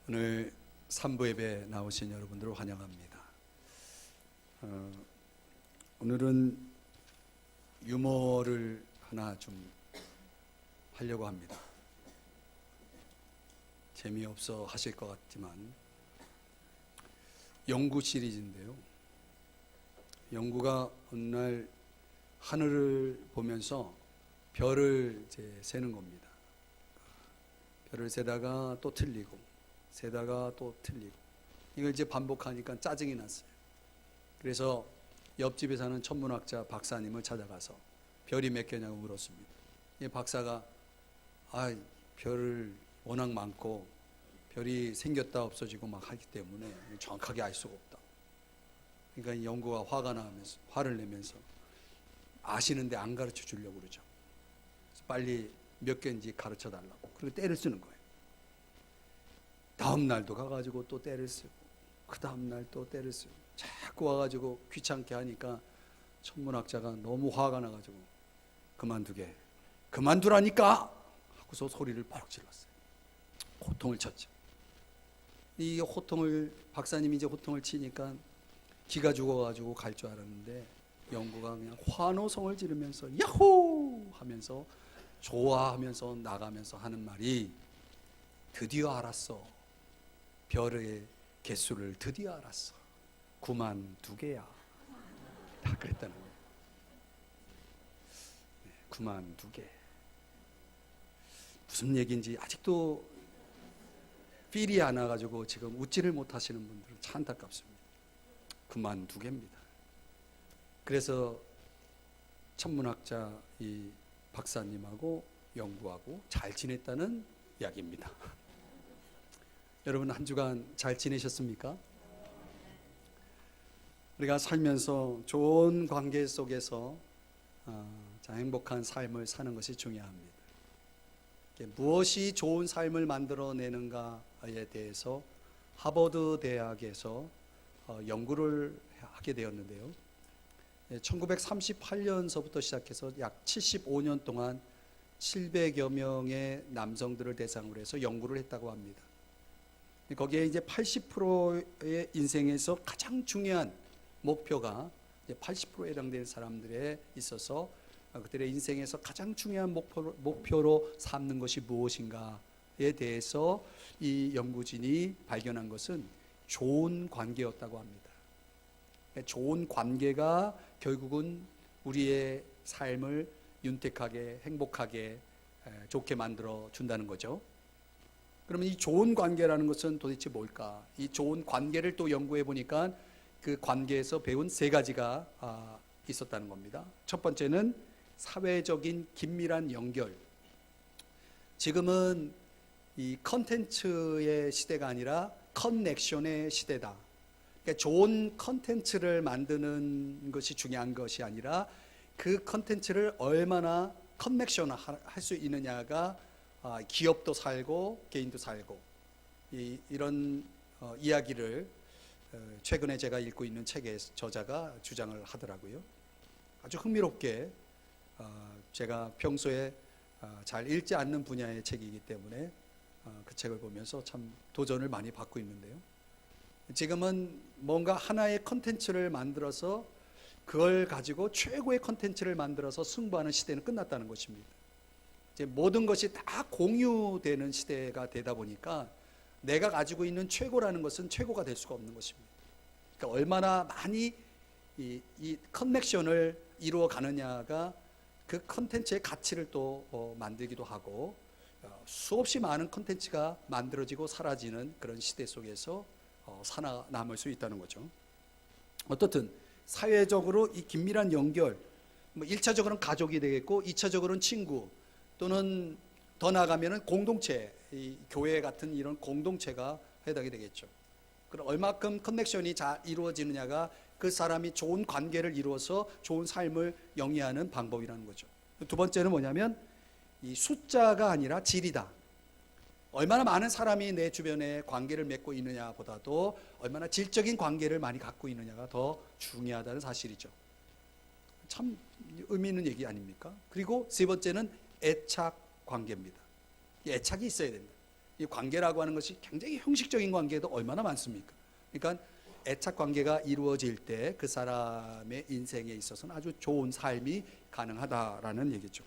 오늘 3부 예배 나오신 여러분들을 환영합니다. 오늘은 유머를 하나 좀 하려고 합니다. 재미없어 하실 것 같지만 영구 시리즈인데요. 영구가 어느 날 하늘을 보면서 별을 세는 겁니다. 별을 세다가 또 틀리고 세다가 또 틀리고 이걸 반복하니까 짜증이 났어요. 그래서 옆집에 사는 천문학자 박사님을 찾아가서 별이 몇 개냐고 물었습니다. 이 박사가 별을 워낙 많고 별이 생겼다 없어지고 막 하기 때문에 정확하게 알 수가 없다. 그러니까 영구가 화를 내면서 아시는데 안 가르쳐 주려고 그러죠. 그래서 빨리 몇 개인지 가르쳐 달라고. 그리고 때를 쓰는 거예요. 다음 날도 가가지고 또 때를 쓰고 그 다음 날 또 때를 쓰고 자꾸 와가지고 귀찮게 하니까 천문학자가 너무 화가 나가지고 그만두라니까 하고서 소리를 퍽 질렀어요. 호통을 쳤죠. 이 박사님이 호통을 치니까 기가 죽어가지고 갈 줄 알았는데 영구가 그냥 환호성을 지르면서 야호 하면서 좋아하면서 나가면서 하는 말이, 드디어 알았어. 별의 개수를 드디어 알았어. 92개야. 다 그랬다는 거예요. 92개. 무슨 얘기인지 아직도 필이 안 와가지고 지금 웃지를 못하시는 분들은 참 안타깝습니다. 92개입니다. 그래서 천문학자 이 박사님하고 연구하고 잘 지냈다는 이야기입니다. 여러분 한 주간 잘 지내셨습니까? 우리가 살면서 좋은 관계 속에서 행복한 삶을 사는 것이 중요합니다. 무엇이 좋은 삶을 만들어내는가에 대해서 하버드 대학에서 연구를 하게 되었는데요. 1938년서부터 시작해서 약 75년 동안 700여 명의 남성들을 대상으로 해서 연구를 했다고 합니다. 거기에 80%의 인생에서 가장 중요한 목표가 80%에 해당되는 사람들에 있어서 그들의 인생에서 가장 중요한 목표로 삼는 것이 무엇인가에 대해서 이 연구진이 발견한 것은 좋은 관계였다고 합니다. 좋은 관계가 결국은 우리의 삶을 윤택하게, 행복하게, 좋게 만들어 준다는 거죠. 그러면 이 좋은 관계라는 것은 도대체 뭘까? 이 좋은 관계를 또 연구해 보니까 그 관계에서 배운 3가지가 있었다는 겁니다. 첫 번째는 사회적인 긴밀한 연결. 지금은 이 컨텐츠의 시대가 아니라 커넥션의 시대다. 그러니까 좋은 컨텐츠를 만드는 것이 중요한 것이 아니라 그 컨텐츠를 얼마나 커넥션을 할 수 있느냐가 기업도 살고 개인도 살고 이런 이야기를 최근에 제가 읽고 있는 책의 저자가 주장을 하더라고요. 아주 흥미롭게 제가 평소에 잘 읽지 않는 분야의 책이기 때문에 그 책을 보면서 참 도전을 많이 받고 있는데요. 지금은 뭔가 하나의 컨텐츠를 만들어서 그걸 가지고 최고의 컨텐츠를 만들어서 승부하는 시대는 끝났다는 것입니다. 이제 모든 것이 다 공유되는 시대가 되다 보니까 내가 가지고 있는 최고라는 것은 최고가 될 수가 없는 것입니다. 그러니까 얼마나 많이 이 커넥션을 이루어 가느냐가 그 컨텐츠의 가치를 또 만들기도 하고, 수없이 많은 컨텐츠가 만들어지고 사라지는 그런 시대 속에서 살아남을 수 있다는 거죠. 어떻든 사회적으로 이 긴밀한 연결, 1차적으로는 가족이 되겠고 2차적으로는 친구, 또는 더 나아가면 공동체, 이 교회 같은 이런 공동체가 해당이 되겠죠. 그럼 얼마큼 커넥션이 잘 이루어지느냐가 그 사람이 좋은 관계를 이루어서 좋은 삶을 영위하는 방법이라는 거죠. 두 번째는 뭐냐면 이 숫자가 아니라 질이다. 얼마나 많은 사람이 내 주변에 관계를 맺고 있느냐 보다도 얼마나 질적인 관계를 많이 갖고 있느냐가 더 중요하다는 사실이죠. 참 의미 있는 얘기 아닙니까? 그리고 세 번째는 애착 관계입니다. 애착이 있어야 된다. 이 관계라고 하는 것이 굉장히 형식적인 관계도 얼마나 많습니까? 그러니까 애착 관계가 이루어질 때 그 사람의 인생에 있어서는 아주 좋은 삶이 가능하다라는 얘기죠.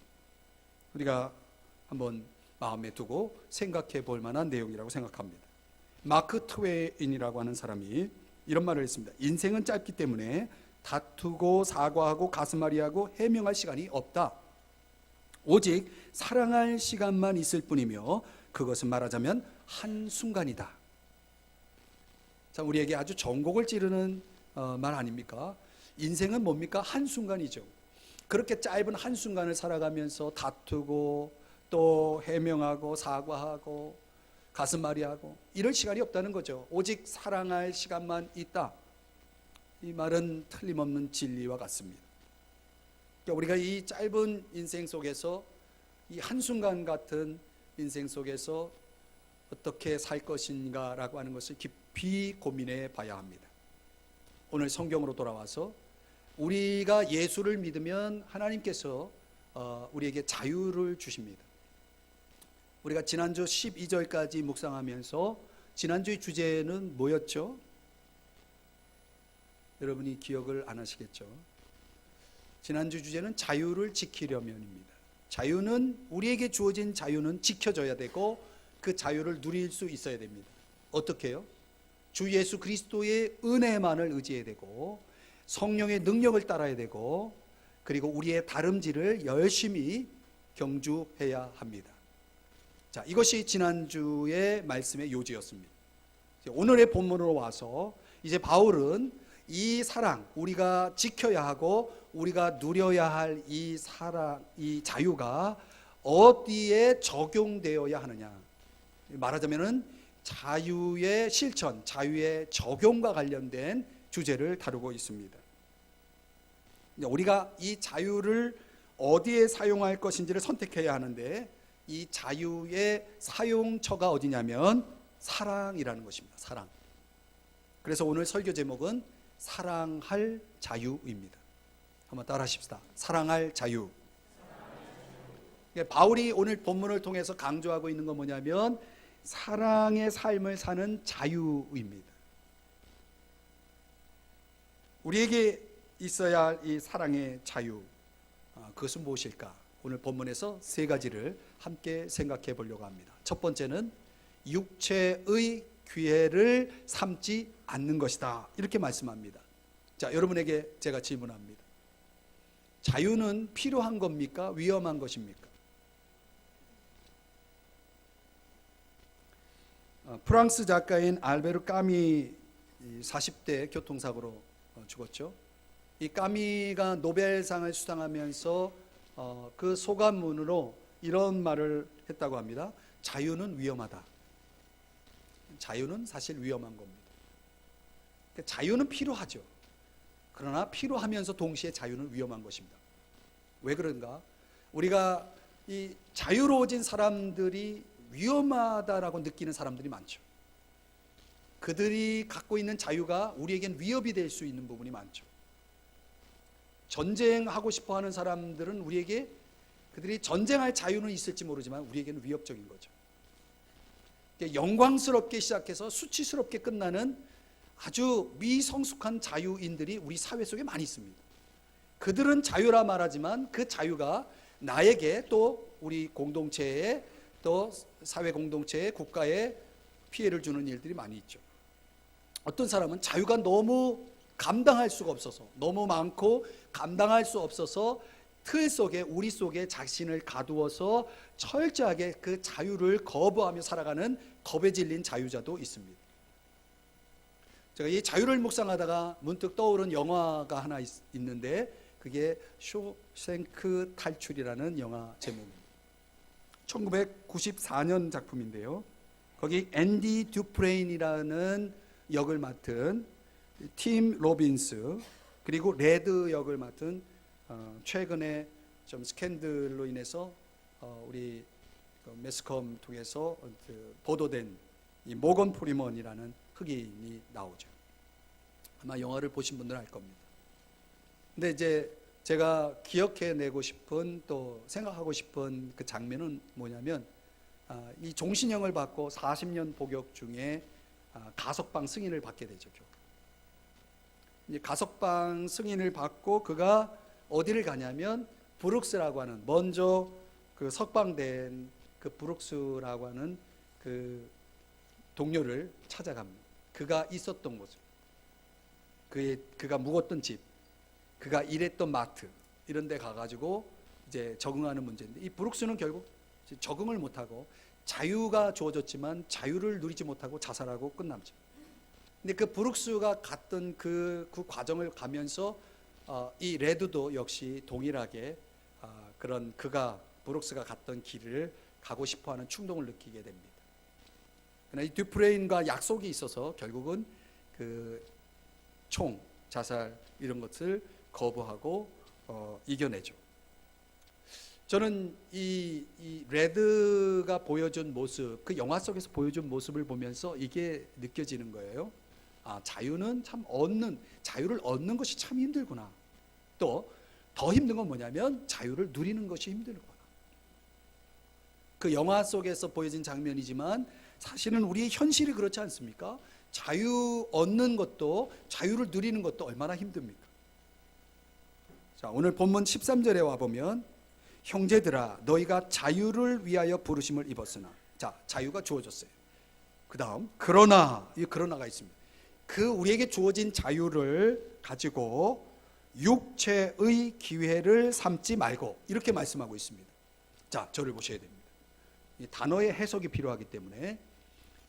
우리가 한번 마음에 두고 생각해 볼 만한 내용이라고 생각합니다. 마크 트웨인이라고 하는 사람이 이런 말을 했습니다. 인생은 짧기 때문에 다투고 사과하고 가슴앓이하고 해명할 시간이 없다. 오직 사랑할 시간만 있을 뿐이며 그것은 말하자면 한순간이다. 자, 우리에게 아주 전곡을 찌르는 말 아닙니까? 인생은 뭡니까? 한순간이죠. 그렇게 짧은 한순간을 살아가면서 다투고 또 해명하고 사과하고 가슴앓이하고 이럴 시간이 없다는 거죠. 오직 사랑할 시간만 있다. 이 말은 틀림없는 진리와 같습니다. 그러니까 우리가 이 짧은 인생 속에서 이 한순간 같은 인생 속에서 어떻게 살 것인가라고 하는 것을 깊이 고민해 봐야 합니다. 오늘 성경으로 돌아와서 우리가 예수를 믿으면 하나님께서 우리에게 자유를 주십니다. 우리가 지난주 12절까지 묵상하면서 지난주의 주제는 뭐였죠? 여러분이 기억을 안 하시겠죠? 지난주 주제는 자유를 지키려면입니다. 자유는, 우리에게 주어진 자유는 지켜져야 되고 그 자유를 누릴 수 있어야 됩니다. 어떻게 해요? 주 예수 그리스도의 은혜만을 의지해야 되고 성령의 능력을 따라야 되고 그리고 우리의 다름질을 열심히 경주해야 합니다. 자, 이것이 지난주의 말씀의 요지였습니다. 오늘의 본문으로 와서 이제 바울은 이 사랑, 우리가 지켜야 하고 우리가 누려야 할 이 사랑, 이 자유가 어디에 적용되어야 하느냐, 말하자면은 자유의 실천, 자유의 적용과 관련된 주제를 다루고 있습니다. 우리가 이 자유를 어디에 사용할 것인지를 선택해야 하는데 이 자유의 사용처가 어디냐면 사랑이라는 것입니다. 사랑. 그래서 오늘 설교 제목은 사랑할 자유입니다. 한번 따라 하십시다. 사랑할 자유. 바울이 오늘 본문을 통해서 강조하고 있는 건 뭐냐면 사랑의 삶을 사는 자유입니다. 우리에게 있어야 할 이 사랑의 자유, 그것은 무엇일까? 오늘 본문에서 세 가지를 함께 생각해 보려고 합니다. 첫 번째는 육체의 기회를 삼지 않는 것이다, 이렇게 말씀합니다. 자, 여러분에게 제가 질문합니다. 자유는 필요한 겁니까? 위험한 것입니까? 프랑스 작가인 알베르 까미 40대 교통사고로 죽었죠. 이 까미가 노벨상을 수상하면서 그 소감문으로 이런 말을 했다고 합니다. 자유는 위험하다. 자유는 사실 위험한 겁니다. 자유는 필요하죠. 그러나 필요하면서 동시에 자유는 위험한 것입니다. 왜 그런가? 우리가 이 자유로워진 사람들이 위험하다라고 느끼는 사람들이 많죠. 그들이 갖고 있는 자유가 우리에겐 위협이 될 수 있는 부분이 많죠. 전쟁하고 싶어 하는 사람들은 우리에게 그들이 전쟁할 자유는 있을지 모르지만 우리에게는 위협적인 거죠. 영광스럽게 시작해서 수치스럽게 끝나는 아주 미성숙한 자유인들이 우리 사회 속에 많이 있습니다. 그들은 자유라 말하지만 그 자유가 나에게 또 우리 공동체에 또 사회 공동체에 국가에 피해를 주는 일들이 많이 있죠. 어떤 사람은 자유가 너무 감당할 수가 없어서, 너무 많고 감당할 수 없어서 틀 속에, 우리 속에 자신을 가두어서 철저하게 그 자유를 거부하며 살아가는 겁에 질린 자유자도 있습니다. 제가 이 자유를 묵상하다가 문득 떠오른 영화가 하나 있는데 그게 쇼생크 탈출이라는 영화 제목입니다. 1994년 작품인데요. 거기 앤디 듀프레인이라는 역을 맡은 팀 로빈스, 그리고 레드 역을 맡은 최근에 좀 스캔들로 인해서 우리 매스컴 통해서 보도된 이 모건 프리먼이라는 흑인이 나오죠. 아마 영화를 보신 분들은 알 겁니다. 근데 이제 제가 기억해내고 싶은 또 생각하고 싶은 그 장면은 뭐냐면 이 종신형을 받고 40년 복역 중에 가석방 승인을 받게 되죠. 이제 가석방 승인을 받고 그가 어디를 가냐면 브룩스라고 하는, 먼저 그 석방된 그 브룩스라고 하는 그 동료를 찾아갑니다. 그가 있었던 곳을, 그가 묵었던 집, 그가 일했던 마트, 이런 데 가가지고 이제 적응하는 문제인데, 이 브룩스는 결국 적응을 못하고 자유가 주어졌지만 자유를 누리지 못하고 자살하고 끝남죠. 근데 그 브룩스가 갔던 그 과정을 가면서 이 레드도 역시 동일하게 그런 브룩스가 갔던 길을 가고 싶어하는 충동을 느끼게 됩니다. 그러나 이 듀프레인과 약속이 있어서 결국은 그 자살 이런 것을 거부하고 이겨내죠. 저는 이 레드가 보여준 모습, 그 영화 속에서 보여준 모습을 보면서 이게 느껴지는 거예요. 자유는 자유를 얻는 것이 참 힘들구나. 또 더 힘든 건 뭐냐면 자유를 누리는 것이 힘들구나. 그 영화 속에서 보여진 장면이지만 사실은 우리의 현실이 그렇지 않습니까? 자유 얻는 것도, 자유를 누리는 것도 얼마나 힘듭니까? 자, 오늘 본문 13절에 와보면, 형제들아 너희가 자유를 위하여 부르심을 입었으나, 자, 자유가 주어졌어요. 그 다음 그러나, 이 그러나가 있습니다. 우리에게 주어진 자유를 가지고 육체의 기회를 삼지 말고, 이렇게 말씀하고 있습니다. 자, 저를 보셔야 됩니다. 이 단어의 해석이 필요하기 때문에,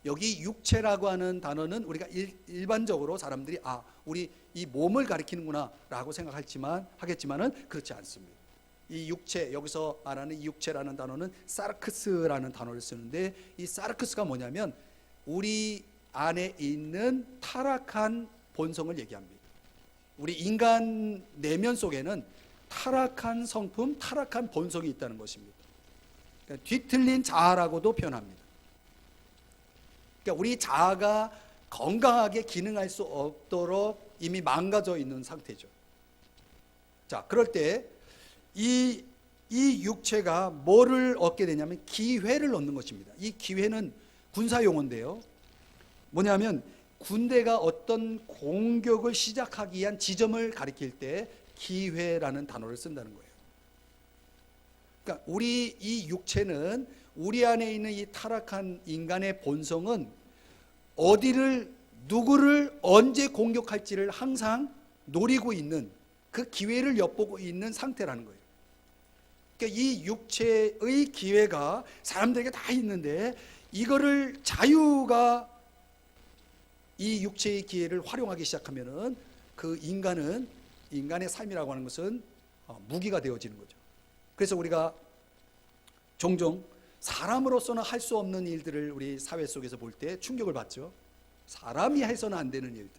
여기 육체라고 하는 단어는 우리가 일반적으로 사람들이 우리 이 몸을 가리키는구나 라고 하겠지만은 그렇지 않습니다. 이 육체, 여기서 말하는 이 육체라는 단어는 사르크스라는 단어를 쓰는데, 이 사르크스가 뭐냐면 우리 안에 있는 타락한 본성을 얘기합니다. 우리 인간 내면 속에는 타락한 성품, 타락한 본성이 있다는 것입니다. 그러니까 뒤틀린 자아라고도 표현합니다. 그러니까 우리 자아가 건강하게 기능할 수 없도록 이미 망가져 있는 상태죠. 자, 그럴 때 이 육체가 뭐를 얻게 되냐면 기회를 얻는 것입니다. 이 기회는 군사 용어인데요, 뭐냐면 군대가 어떤 공격을 시작하기 위한 지점을 가리킬 때 기회라는 단어를 쓴다는 거예요. 그러니까 우리 이 육체는, 우리 안에 있는 이 타락한 인간의 본성은 누구를 언제 공격할지를 항상 노리고 있는, 그 기회를 엿보고 있는 상태라는 거예요. 그러니까 이 육체의 기회가 사람들에게 다 있는데, 이거를 자유가 이 육체의 기회를 활용하기 시작하면은 그 인간의 삶이라고 하는 것은 무기가 되어지는 거죠. 그래서 우리가 종종 사람으로서는 할 수 없는 일들을 우리 사회 속에서 볼 때 충격을 받죠. 사람이 해서는 안 되는 일들.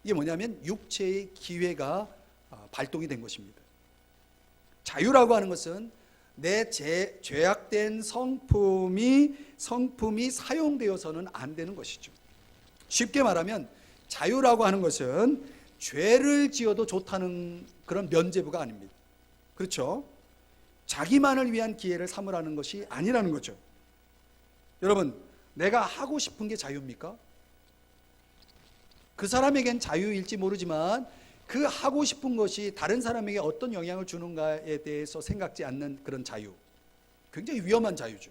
이게 뭐냐면 육체의 기회가 발동이 된 것입니다. 자유라고 하는 것은 내 죄악된 성품이 사용되어서는 안 되는 것이죠. 쉽게 말하면 자유라고 하는 것은 죄를 지어도 좋다는 그런 면죄부가 아닙니다. 그렇죠? 자기만을 위한 기회를 삼으라는 것이 아니라는 거죠. 여러분, 내가 하고 싶은 게 자유입니까? 그 사람에겐 자유일지 모르지만 그 하고 싶은 것이 다른 사람에게 어떤 영향을 주는가에 대해서 생각지 않는 그런 자유, 굉장히 위험한 자유죠.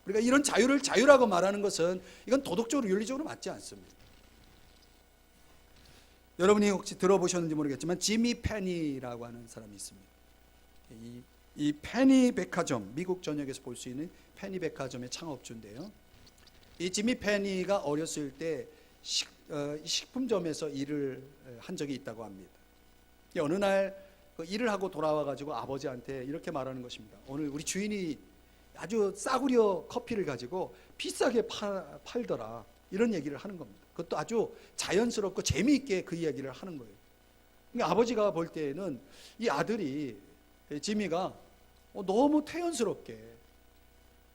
우리가 이런 자유를 자유라고 말하는 것은 이건 도덕적으로 윤리적으로 맞지 않습니다. 여러분이 혹시 들어보셨는지 모르겠지만 지미 페니라고 하는 사람이 있습니다. 이 페니 백화점, 미국 전역에서 볼 수 있는 페니 백화점의 창업주인데요, 이 지미 페니가 어렸을 때 식품점에서 일을 한 적이 있다고 합니다. 어느 날 그 일을 하고 돌아와 가지고 아버지한테 이렇게 말하는 것입니다. 오늘 우리 주인이 아주 싸구려 커피를 가지고 비싸게 팔더라, 이런 얘기를 하는 겁니다. 그것도 아주 자연스럽고 재미있게 그 이야기를 하는 거예요. 그러니까 아버지가 볼 때에는 이 아들이, 지미가 너무 태연스럽게,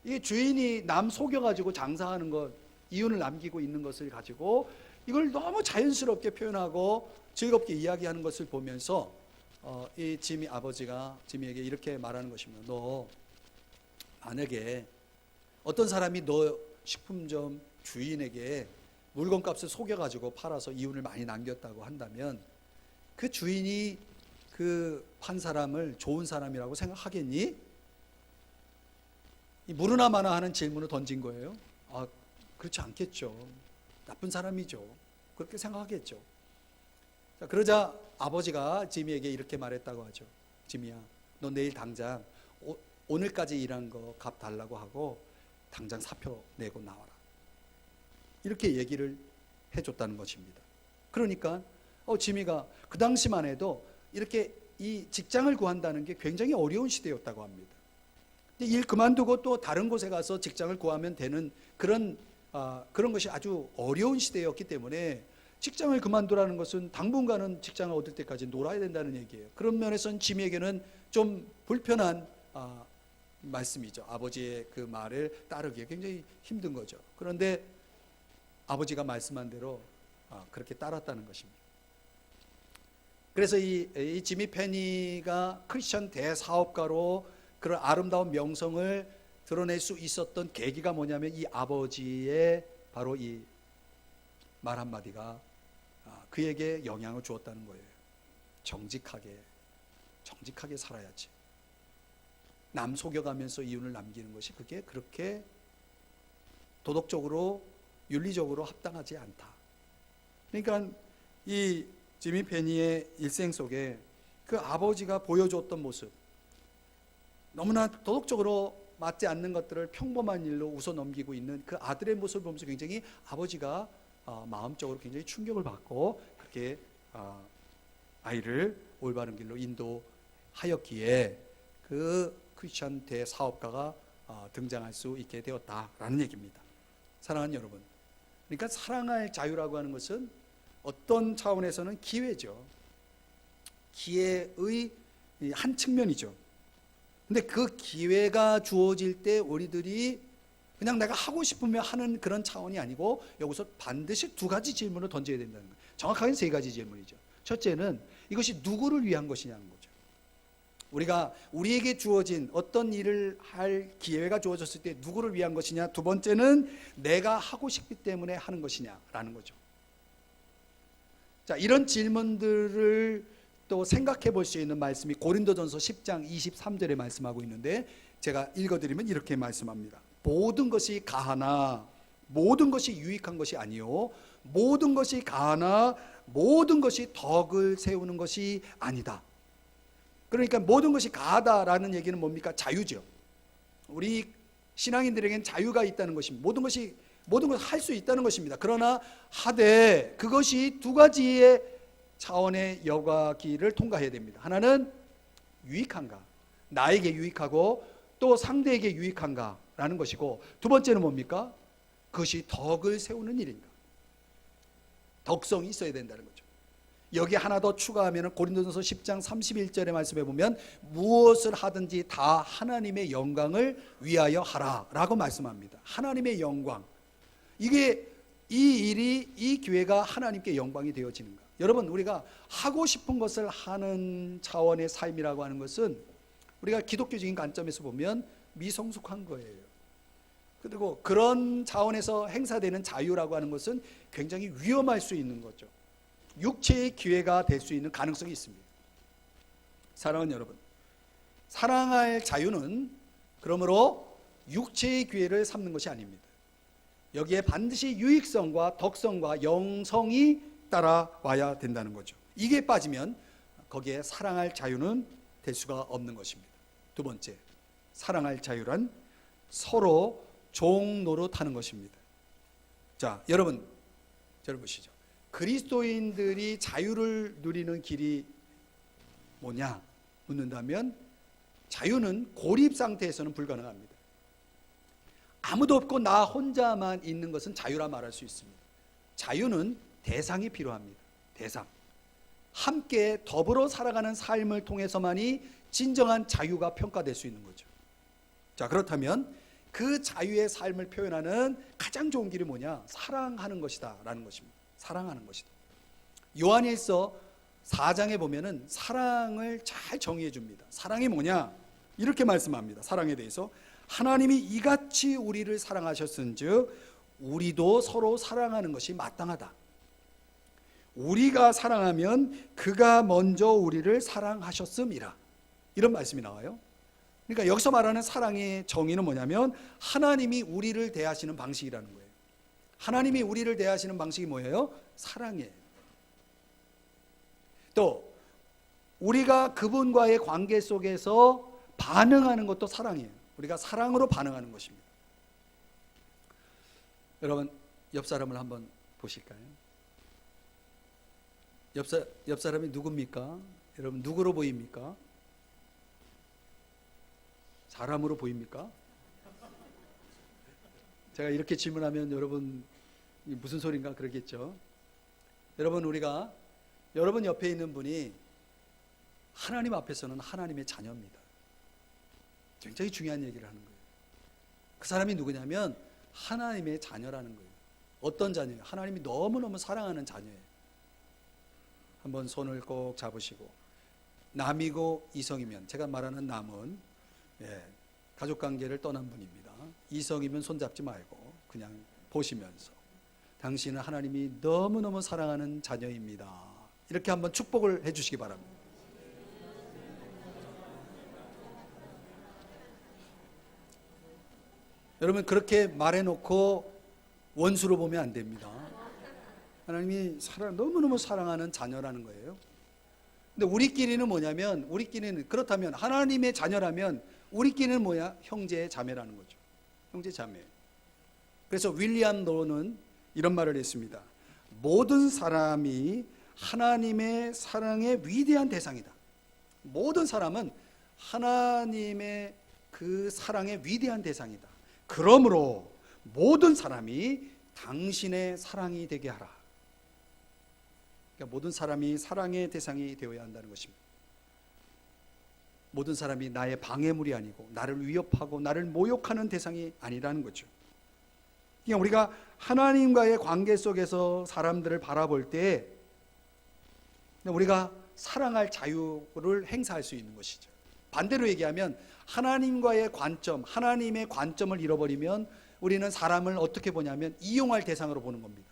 이 주인이 남 속여가지고 장사하는 것, 이윤을 남기고 있는 것을 가지고 이걸 너무 자연스럽게 표현하고 즐겁게 이야기하는 것을 보면서 이 아버지가 지미에게 이렇게 말하는 것입니다. 너 만약에 어떤 사람이 너 식품점 주인에게 물건값을 속여가지고 팔아서 이윤을 많이 남겼다고 한다면 그 주인이 그 판 사람을 좋은 사람이라고 생각하겠니? 이 무르나 마나 하는 질문을 던진 거예요. 아, 그렇지 않겠죠. 나쁜 사람이죠. 그렇게 생각하겠죠. 자, 그러자 아버지가 지미에게 이렇게 말했다고 하죠. 지미야, 너 내일 당장 오늘까지 일한 거 값 달라고 하고 당장 사표 내고 나와라. 이렇게 얘기를 해줬다는 것입니다. 그러니까 지미가 그 당시만 해도 이렇게 이 직장을 구한다는 게 굉장히 어려운 시대였다고 합니다. 근데 일 그만두고 또 다른 곳에 가서 직장을 구하면 되는 그런 것이 아주 어려운 시대였기 때문에 직장을 그만두라는 것은 당분간은 직장을 얻을 때까지 놀아야 된다는 얘기예요. 그런 면에서는 지미에게는 좀 불편한 말씀이죠. 아버지의 그 말을 따르기에 굉장히 힘든 거죠. 그런데 아버지가 말씀한 대로 그렇게 따랐다는 것입니다. 그래서 이 지미 페니가 크리스천 대사업가로 그런 아름다운 명성을 드러낼 수 있었던 계기가 뭐냐면 이 아버지의 바로 이 말 한마디가 그에게 영향을 주었다는 거예요. 정직하게 살아야지. 남 속여가면서 이윤을 남기는 것이 그게 그렇게 도덕적으로 윤리적으로 합당하지 않다. 그러니까 이 지미 페니의 일생 속에 그 아버지가 보여줬던 모습, 너무나 도덕적으로 맞지 않는 것들을 평범한 일로 웃어 넘기고 있는 그 아들의 모습을 보면서 굉장히 아버지가 마음적으로 굉장히 충격을 받고 그렇게 아이를 올바른 길로 인도하였기에 그 크리스천 대사업가가 등장할 수 있게 되었다라는 얘기입니다. 사랑하는 여러분, 그러니까 사랑할 자유라고 하는 것은 어떤 차원에서는 기회죠. 기회의 한 측면이죠. 근데 그 기회가 주어질 때 우리들이 그냥 내가 하고 싶으면 하는 그런 차원이 아니고 여기서 반드시 두 가지 질문을 던져야 된다는 거예요. 정확하게는 세 가지 질문이죠. 첫째는 이것이 누구를 위한 것이냐는 거죠. 우리가 우리에게 주어진 어떤 일을 할 기회가 주어졌을 때 누구를 위한 것이냐. 두 번째는 내가 하고 싶기 때문에 하는 것이냐라는 거죠. 자, 이런 질문들을 또 생각해 볼 수 있는 말씀이 고린도전서 10장 23절에 말씀하고 있는데 제가 읽어드리면 이렇게 말씀합니다. 모든 것이 가하나 모든 것이 유익한 것이 아니요 모든 것이 가하나 모든 것이 덕을 세우는 것이 아니다. 그러니까 모든 것이 가하다라는 얘기는 뭡니까? 자유죠. 우리 신앙인들에게는 자유가 있다는 것입니다. 모든 것을 할 수 있다는 것입니다. 그러나 하되 그것이 두 가지의 차원의 여과기를 통과해야 됩니다. 하나는 유익한가, 나에게 유익하고 또 상대에게 유익한가라는 것이고, 두 번째는 뭡니까? 그것이 덕을 세우는 일인가, 덕성이 있어야 된다는 거죠. 여기 하나 더 추가하면 고린도전서 10장 31절의 말씀에 보면 무엇을 하든지 다 하나님의 영광을 위하여 하라라고 말씀합니다. 하나님의 영광, 이게 이 일이 이 기회가 하나님께 영광이 되어지는가. 여러분, 우리가 하고 싶은 것을 하는 차원의 삶이라고 하는 것은 우리가 기독교적인 관점에서 보면 미성숙한 거예요. 그리고 그런 차원에서 행사되는 자유라고 하는 것은 굉장히 위험할 수 있는 거죠. 육체의 기회가 될 수 있는 가능성이 있습니다. 사랑하는 여러분, 사랑할 자유는 그러므로 육체의 기회를 삼는 것이 아닙니다. 여기에 반드시 유익성과 덕성과 영성이 따라와야 된다는 거죠. 이게 빠지면 거기에 사랑할 자유는 될 수가 없는 것입니다. 두 번째, 사랑할 자유란 서로 종 노릇하는 것입니다. 자, 여러분, 저를 보시죠. 그리스도인들이 자유를 누리는 길이 뭐냐 묻는다면 자유는 고립 상태에서는 불가능합니다. 아무도 없고 나 혼자만 있는 것은 자유라 말할 수 있습니다. 자유는 대상이 필요합니다. 대상. 함께 더불어 살아가는 삶을 통해서만이 진정한 자유가 평가될 수 있는 거죠. 자, 그렇다면 그 자유의 삶을 표현하는 가장 좋은 길이 뭐냐? 사랑하는 것이다 라는 것입니다. 사랑하는 것이다. 요한일서 4장에 보면은 사랑을 잘 정의해 줍니다. 사랑이 뭐냐? 이렇게 말씀합니다. 사랑에 대해서 하나님이 이같이 우리를 사랑하셨은즉 우리도 서로 사랑하는 것이 마땅하다. 우리가 사랑하면 그가 먼저 우리를 사랑하셨음이라. 이런 말씀이 나와요. 그러니까 여기서 말하는 사랑의 정의는 뭐냐면 하나님이 우리를 대하시는 방식이라는 거예요. 하나님이 우리를 대하시는 방식이 뭐예요? 사랑이에요. 또 우리가 그분과의 관계 속에서 반응하는 것도 사랑이에요. 우리가 사랑으로 반응하는 것입니다. 여러분, 옆 사람을 한번 보실까요? 옆 사람이 누굽니까? 여러분, 누구로 보입니까? 사람으로 보입니까? 제가 이렇게 질문하면 여러분 무슨 소린가 그러겠죠. 여러분, 우리가 여러분 옆에 있는 분이 하나님 앞에서는 하나님의 자녀입니다. 굉장히 중요한 얘기를 하는 거예요. 그 사람이 누구냐면 하나님의 자녀라는 거예요. 어떤 자녀예요? 하나님이 너무너무 사랑하는 자녀예요. 한번 손을 꼭 잡으시고, 남이고 이성이면, 제가 말하는 남은 가족관계를 떠난 분입니다. 이성이면 손잡지 말고 그냥 보시면서, 당신은 하나님이 너무너무 사랑하는 자녀입니다. 이렇게 한번 축복을 해주시기 바랍니다. 여러분, 그렇게 말해놓고 원수로 보면 안 됩니다. 하나님이 너무너무 사랑하는 자녀라는 거예요. 근데 우리끼리는 뭐냐면, 우리끼리는 그렇다면 하나님의 자녀라면 우리끼리는 뭐야? 형제 자매라는 거죠. 형제 자매. 그래서 윌리엄 노는 이런 말을 했습니다. 모든 사람이 하나님의 사랑의 위대한 대상이다. 모든 사람은 하나님의 그 사랑의 위대한 대상이다. 그러므로 모든 사람이 당신의 사랑이 되게 하라. 그러니까 모든 사람이 사랑의 대상이 되어야 한다는 것입니다. 모든 사람이 나의 방해물이 아니고 나를 위협하고 나를 모욕하는 대상이 아니라는 거죠. 그러니까 우리가 하나님과의 관계 속에서 사람들을 바라볼 때 우리가 사랑할 자유를 행사할 수 있는 것이죠. 반대로 얘기하면 하나님과의 관점, 하나님의 관점을 잃어버리면 우리는 사람을 어떻게 보냐면 이용할 대상으로 보는 겁니다.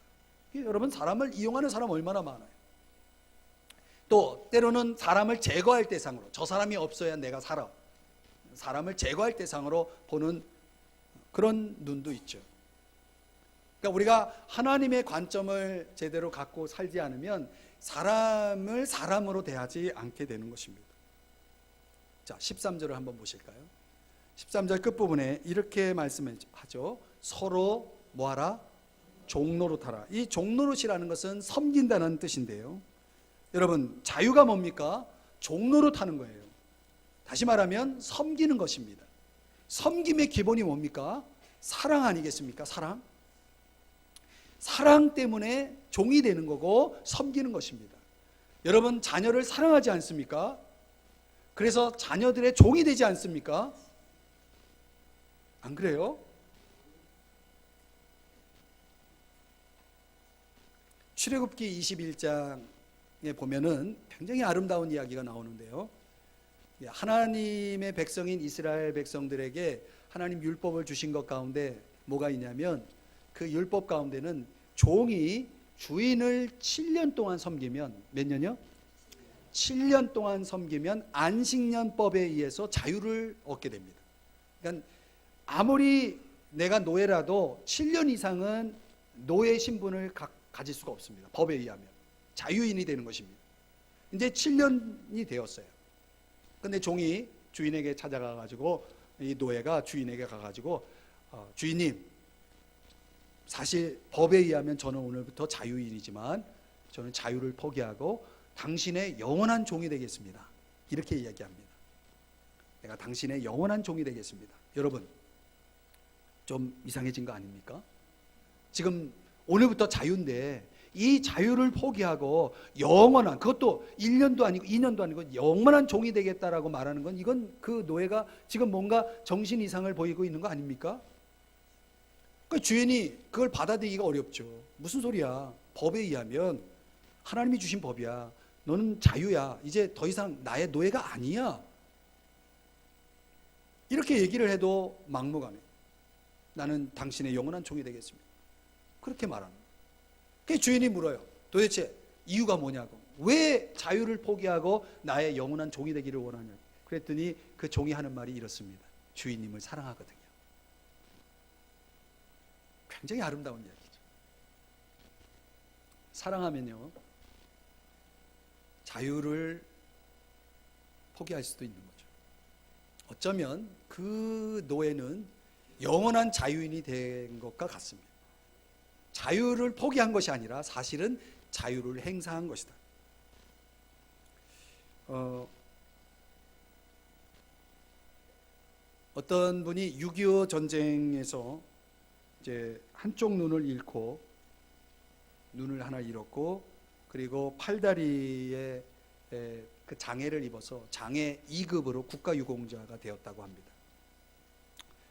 여러분, 사람을 이용하는 사람 얼마나 많아요. 또 때로는 사람을 제거할 대상으로, 저 사람이 없어야 내가 살아, 사람을 제거할 대상으로 보는 그런 눈도 있죠. 그러니까 우리가 하나님의 관점을 제대로 갖고 살지 않으면 사람을 사람으로 대하지 않게 되는 것입니다. 자, 13절을 한번 보실까요? 13절 끝부분에 이렇게 말씀하죠. 서로 뭐하라? 종노릇하라. 이 종노릇이라는 것은 섬긴다는 뜻인데요. 여러분, 자유가 뭡니까? 종노릇하는 거예요. 다시 말하면 섬기는 것입니다. 섬김의 기본이 뭡니까? 사랑 아니겠습니까? 사랑. 사랑 때문에 종이 되는 거고 섬기는 것입니다. 여러분, 자녀를 사랑하지 않습니까? 그래서 자녀들의 종이 되지 않습니까? 안 그래요? 출애굽기 21장에 보면은 굉장히 아름다운 이야기가 나오는데요. 하나님의 백성인 이스라엘 백성들에게 하나님 율법을 주신 것 가운데 뭐가 있냐면, 그 율법 가운데는 종이 주인을 7년 동안 섬기면, 몇 년이요? 7년 동안 섬기면 안식년법에 의해서 자유를 얻게 됩니다. 그러니까 아무리 내가 노예라도 7년 이상은 노예 신분을 가질 수가 없습니다. 법에 의하면 자유인이 되는 것입니다. 이제 7년이 되었어요. 근데 종이 주인에게 찾아가 가지고, 이 노예가 주인에게 가가지고 주인님, 사실 법에 의하면 저는 오늘부터 자유인이지만 저는 자유를 포기하고 당신의 영원한 종이 되겠습니다. 이렇게 이야기합니다. 내가 당신의 영원한 종이 되겠습니다. 여러분, 좀 이상해진 거 아닙니까? 지금 오늘부터 자유인데 이 자유를 포기하고 영원한, 그것도 1년도 아니고 2년도 아니고 영원한 종이 되겠다라고 말하는 건, 이건 그 노예가 지금 뭔가 정신 이상을 보이고 있는 거 아닙니까? 그 주인이 그걸 받아들이기가 어렵죠. 무슨 소리야? 법에 의하면, 하나님이 주신 법이야. 너는 자유야. 이제 더 이상 나의 노예가 아니야. 이렇게 얘기를 해도 막무가내. 나는 당신의 영원한 종이 되겠습니다. 그렇게 말하는 거예요. 그 주인이 물어요. 도대체 이유가 뭐냐고. 왜 자유를 포기하고 나의 영원한 종이 되기를 원하냐. 그랬더니 그 종이 하는 말이 이렇습니다. 주인님을 사랑하거든요. 굉장히 아름다운 이야기죠. 사랑하면요, 자유를 포기할 수도 있는 거죠. 어쩌면 그 노예는 영원한 자유인이 된 것과 같습니다. 자유를 포기한 것이 아니라 사실은 자유를 행사한 것이다. 어떤 분이 6.25 전쟁에서 이제 한쪽 눈을 잃고, 눈을 하나 잃었고, 그리고 팔다리에 그 장애를 입어서 장애 2급으로 국가유공자가 되었다고 합니다.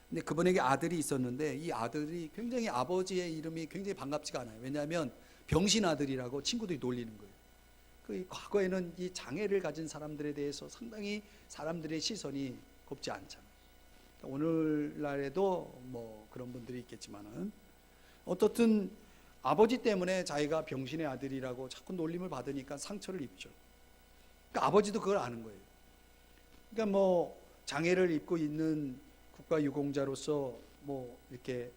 근데 그분에게 아들이 있었는데 이 아들이 굉장히 아버지의 이름이 굉장히 반갑지가 않아요. 왜냐하면 병신 아들이라고 친구들이 놀리는 거예요. 그 과거에는 이 장애를 가진 사람들에 대해서 상당히 사람들의 시선이 곱지 않잖아요. 오늘날에도 뭐 그런 분들이 있겠지만은 어떻든 아버지 때문에 자기가 병신의 아들이라고 자꾸 놀림을 받으니까 상처를 입죠. 그러니까 아버지도 그걸 아는 거예요. 그러니까 뭐 장애를 입고 있는 국가유공자로서 뭐 이렇게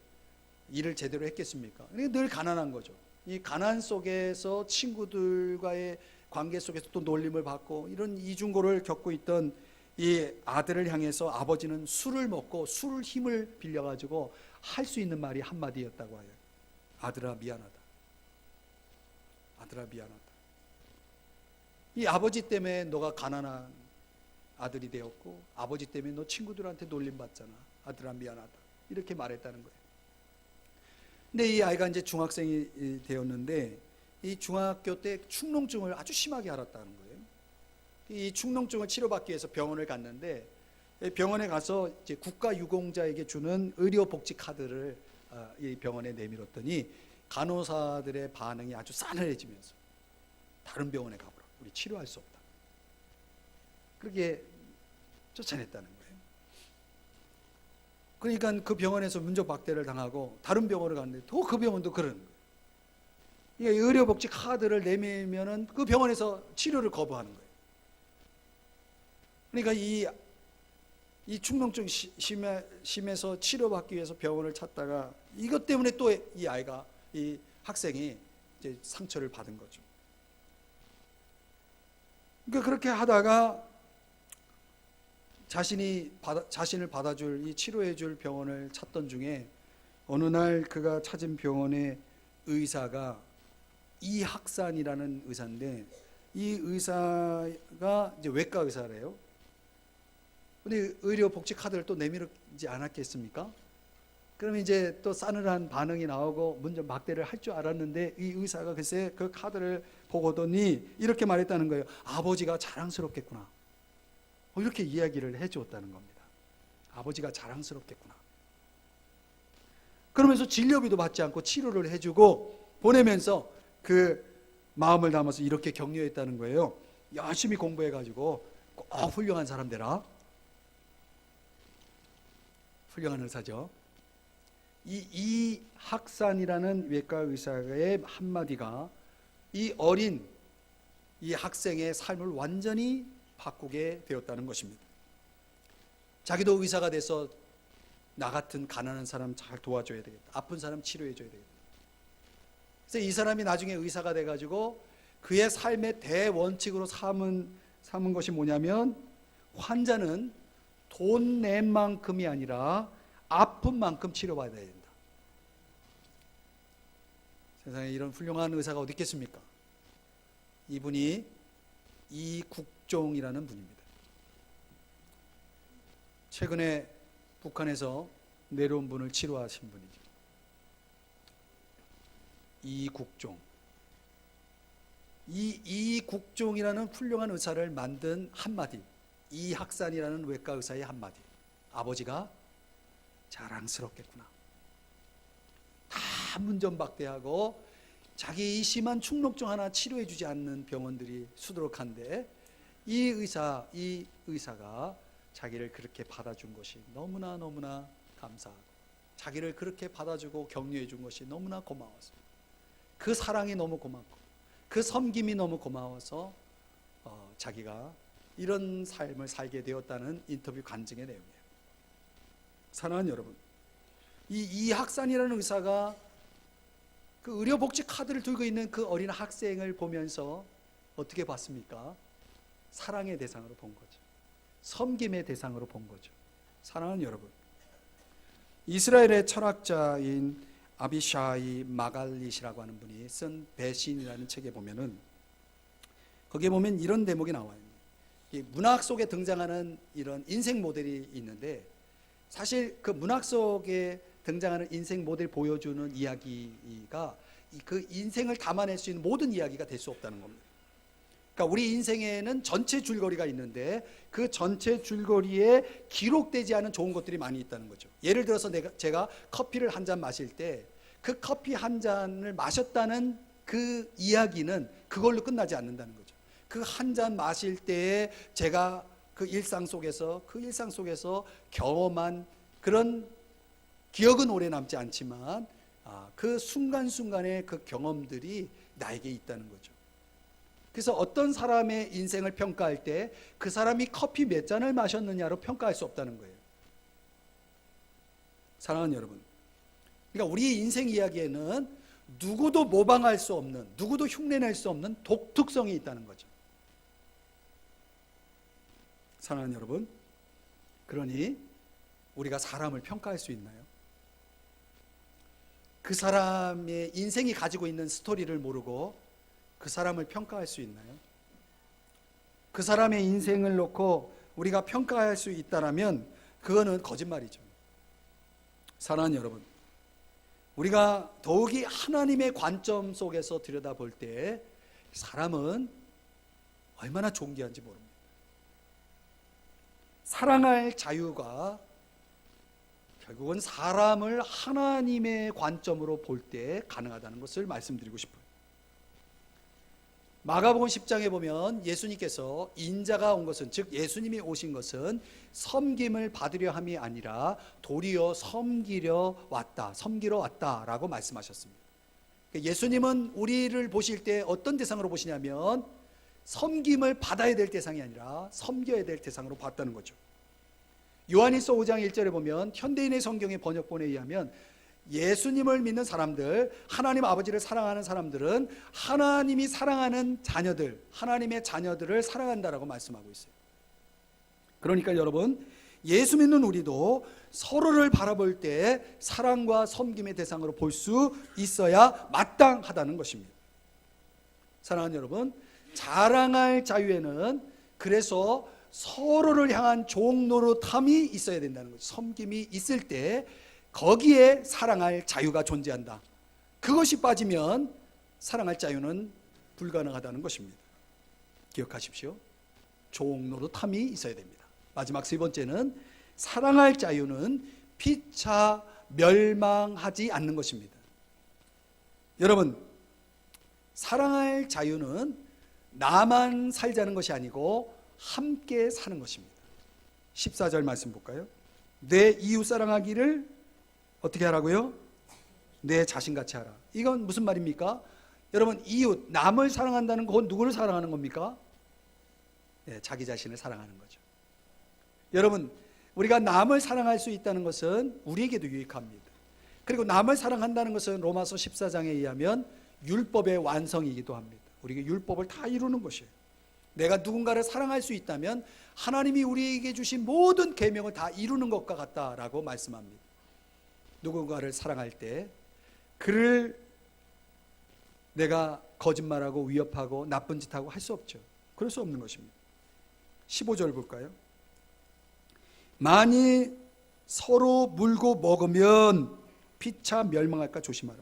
일을 제대로 했겠습니까? 늘 가난한 거죠. 이 가난 속에서 친구들과의 관계 속에서 또 놀림을 받고 이런 이중고를 겪고 있던 이 아들을 향해서 아버지는 술을 먹고 술 힘을 빌려가지고 할 수 있는 말이 한마디였다고 해요. 아들아 미안하다. 아들아 미안하다. 이 아버지 때문에 너가 가난한 아들이 되었고 아버지 때문에 너 친구들한테 놀림받잖아. 아들아 미안하다. 이렇게 말했다는 거예요. 근데 이 아이가 이제 중학생이 되었는데 이 중학교 때 축농증을 아주 심하게 앓았다는 거예요. 이 축농증을 치료받기 위해서 병원을 갔는데 병원에 가서 이제 국가유공자에게 주는 의료복지 카드를 이 병원에 내밀었더니 간호사들의 반응이 아주 싸늘해지면서 다른 병원에 가보라. 우리 치료할 수 없다. 그렇게 쫓아냈다는 거예요. 그러니까 그 병원에서 문전박대를 당하고 다른 병원을 갔는데 또 그 병원도 그러는 거예요. 이게 의료복지 카드를 내밀면은 그 병원에서 치료를 거부하는 거예요. 그러니까 이 축농증 심해서 치료받기 위해서 병원을 찾다가 이것 때문에 또 이 아이가, 이 학생이 이제 상처를 받은 거죠. 그러니까 그렇게 하다가 자신을 받아줄, 이 치료해줄 병원을 찾던 중에 어느 날 그가 찾은 병원의 의사가 이학산이라는 의사인데 이 의사가 이제 외과 의사래요. 근데 의료복지 카드를 또 내밀지 않았겠습니까? 그러면 이제 또 싸늘한 반응이 나오고 문전 막대를 할 줄 알았는데 이 의사가 글쎄 그 카드를 보고더니 이렇게 말했다는 거예요. 아버지가 자랑스럽겠구나. 이렇게 이야기를 해주었다는 겁니다. 아버지가 자랑스럽겠구나. 그러면서 진료비도 받지 않고 치료를 해주고 보내면서 그 마음을 담아서 이렇게 격려했다는 거예요. 열심히 공부해가지고 꼭 훌륭한 사람 되라. 훌륭한 의사죠. 이 학산이라는 외과 의사의 한마디가 이 어린 이 학생의 삶을 완전히 바꾸게 되었다는 것입니다. 자기도 의사가 돼서 나 같은 가난한 사람 잘 도와줘야 되겠다. 아픈 사람 치료해줘야 되겠다. 그래서 이 사람이 나중에 의사가 돼가지고 그의 삶의 대원칙으로 삼은 것이 뭐냐면 환자는 돈 낸 만큼이 아니라 아픈 만큼 치료받아야 된다. 세상에 이런 훌륭한 의사가 어디 있겠습니까? 이분이 이국종이라는 분입니다. 최근에 북한에서 내려온 분을 치료하신 분이죠. 이국종. 이국종이라는 훌륭한 의사를 만든 한마디, 이학산이라는 외과 의사의 한마디. 아버지가 자랑스럽겠구나. 다 문전박대하고 자기 이 심한 축농증 하나 치료해주지 않는 병원들이 수두룩한데 이 의사가 자기를 그렇게 받아준 것이 너무나 감사하고, 자기를 그렇게 받아주고 격려해 준 것이 너무나 고마워서, 그 사랑이 너무 고맙고 그 섬김이 너무 고마워서 자기가 이런 삶을 살게 되었다는 인터뷰 간증의 내용이에요. 사랑하는 여러분, 이 학산이라는 의사가 그 의료복지 카드를 들고 있는 그 어린 학생을 보면서 어떻게 봤습니까? 사랑의 대상으로 본 거죠. 섬김의 대상으로 본 거죠. 사랑하는 여러분, 이스라엘의 철학자인 아비샤이 마갈릿이라고 하는 분이 쓴 배신이라는 책에 보면은, 거기에 보면 이런 대목이 나와요. 이 문학 속에 등장하는 이런 인생 모델이 있는데, 사실 그 문학 속에 등장하는 인생 모델 보여주는 이야기가 그 인생을 담아낼 수 있는 모든 이야기가 될 수 없다는 겁니다. 그러니까 우리 인생에는 전체 줄거리가 있는데 그 전체 줄거리에 기록되지 않은 좋은 것들이 많이 있다는 거죠. 예를 들어서 제가 커피를 한 잔 마실 때 그 커피 한 잔을 마셨다는 그 이야기는 그걸로 끝나지 않는다는 거죠. 그 한 잔 마실 때에 제가 그 일상 속에서 경험한 그런 기억은 오래 남지 않지만 그 순간순간의 그 경험들이 나에게 있다는 거죠. 그래서 어떤 사람의 인생을 평가할 때 그 사람이 커피 몇 잔을 마셨느냐로 평가할 수 없다는 거예요. 사랑하는 여러분, 그러니까 우리 인생 이야기에는 누구도 모방할 수 없는, 누구도 흉내낼 수 없는 독특성이 있다는 거죠. 사랑하는 여러분, 그러니 우리가 사람을 평가할 수 있나요? 그 사람의 인생이 가지고 있는 스토리를 모르고 그 사람을 평가할 수 있나요? 그 사람의 인생을 놓고 우리가 평가할 수 있다라면 그거는 거짓말이죠. 사랑하는 여러분, 우리가 더욱이 하나님의 관점 속에서 들여다볼 때 사람은 얼마나 존귀한지 모릅니다. 사랑할 자유가 결국은 사람을 하나님의 관점으로 볼 때 가능하다는 것을 말씀드리고 싶어요. 마가복음 10장에 보면 예수님께서 인자가 온 것은, 즉 예수님이 오신 것은 섬김을 받으려 함이 아니라 도리어 섬기러 왔다라고 말씀하셨습니다. 예수님은 우리를 보실 때 어떤 대상으로 보시냐면 섬김을 받아야 될 대상이 아니라 섬겨야 될 대상으로 봤다는 거죠. 요한일서 5장 1절에 보면 현대인의 성경의 번역본에 의하면 예수님을 믿는 사람들, 하나님 아버지를 사랑하는 사람들은 하나님이 사랑하는 자녀들, 하나님의 자녀들을 사랑한다라고 말씀하고 있어요. 그러니까 여러분, 예수 믿는 우리도 서로를 바라볼 때 사랑과 섬김의 대상으로 볼 수 있어야 마땅하다는 것입니다. 사랑하는 여러분, 자랑할 자유에는 그래서 서로를 향한 종노릇함이 있어야 된다는 거죠. 섬김이 있을 때 거기에 사랑할 자유가 존재한다. 그것이 빠지면 사랑할 자유는 불가능하다는 것입니다. 기억하십시오. 종노릇함이 있어야 됩니다. 마지막 세 번째는 사랑할 자유는 피차 멸망하지 않는 것입니다. 여러분, 사랑할 자유는 나만 살자는 것이 아니고 함께 사는 것입니다. 14절 말씀 볼까요? 내 이웃 사랑하기를 어떻게 하라고요? 내 자신같이 하라. 이건 무슨 말입니까? 여러분, 이웃, 남을 사랑한다는 건 누구를 사랑하는 겁니까? 네, 자기 자신을 사랑하는 거죠. 여러분, 우리가 남을 사랑할 수 있다는 것은 우리에게도 유익합니다. 그리고 남을 사랑한다는 것은 로마서 14장에 의하면 율법의 완성이기도 합니다. 우리에게 율법을 다 이루는 것이에요. 내가 누군가를 사랑할 수 있다면 하나님이 우리에게 주신 모든 계명을 다 이루는 것과 같다라고 말씀합니다. 누군가를 사랑할 때 그를 내가 거짓말하고 위협하고 나쁜 짓하고 할 수 없죠. 그럴 수 없는 것입니다. 15절 볼까요? 만일 서로 물고 먹으면 피차 멸망할까 조심하라.